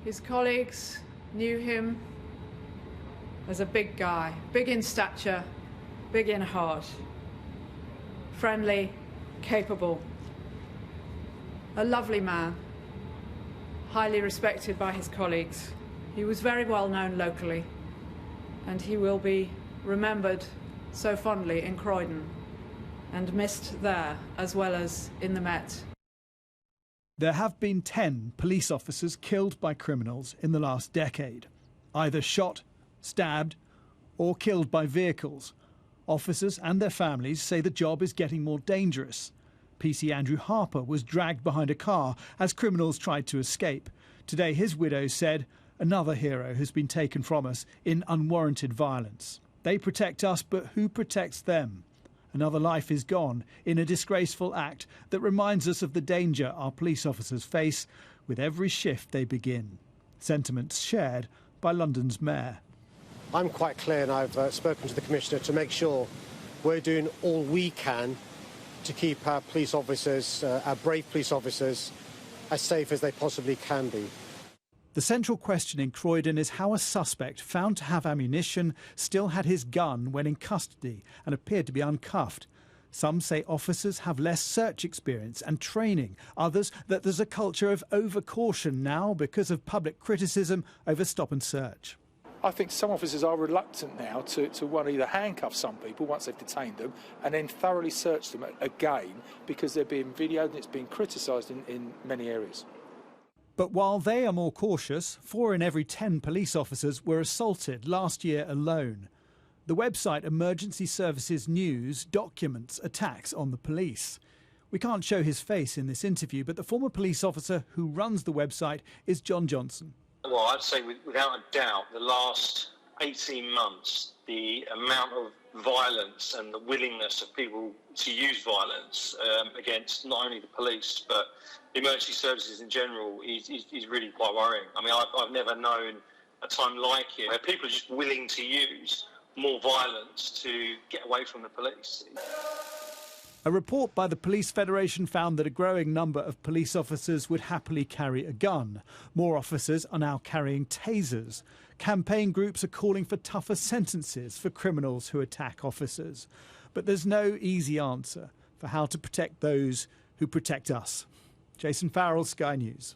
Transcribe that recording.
His colleagues knew him as a big guy, big in stature, big in heart, friendly, capable, a lovely man, highly respected by his colleagues. He was very well known locally, and he will be remembered so fondly in Croydon and missed there as well as in the Met. There have been 10 police officers killed by criminals in the last decade, either shot, stabbed or killed by vehicles. Officers and their families say the job is getting more dangerous. PC Andrew Harper was dragged behind a car as criminals tried to escape. Today his widow said, "Another hero has been taken from us in unwarranted violence. They protect us, but who protects them? Another life is gone in a disgraceful act that reminds us of the danger our police officers face with every shift they begin." Sentiments shared by London's mayor. I'm quite clear, and I've spoken to the Commissioner to make sure we're doing all we can to keep our police officers, our brave police officers, as safe as they possibly can be. The central question in Croydon is how a suspect found to have ammunition still had his gun when in custody and appeared to be uncuffed. Some say officers have less search experience and training. Others that there's a culture of over-caution now because of public criticism over stop and search. I think some officers are reluctant now to want to either handcuff some people once they've detained them and then thoroughly search them again because they're being videoed and it's being criticised in many areas. But while they are more cautious, 4 in every 10 police officers were assaulted last year alone. The website Emergency Services News documents attacks on the police. We can't show his face in this interview, but the former police officer who runs the website is John Johnson. Well, I'd say without a doubt, the last 18 months, the amount of violence and the willingness of people to use violence against not only the police but the emergency services in general is really quite worrying. I mean, I've never known a time like it where people are just willing to use more violence to get away from the police. A report by the Police Federation found that a growing number of police officers would happily carry a gun. More officers are now carrying tasers. Campaign groups are calling for tougher sentences for criminals who attack officers. But there's no easy answer for how to protect those who protect us. Jason Farrell, Sky News.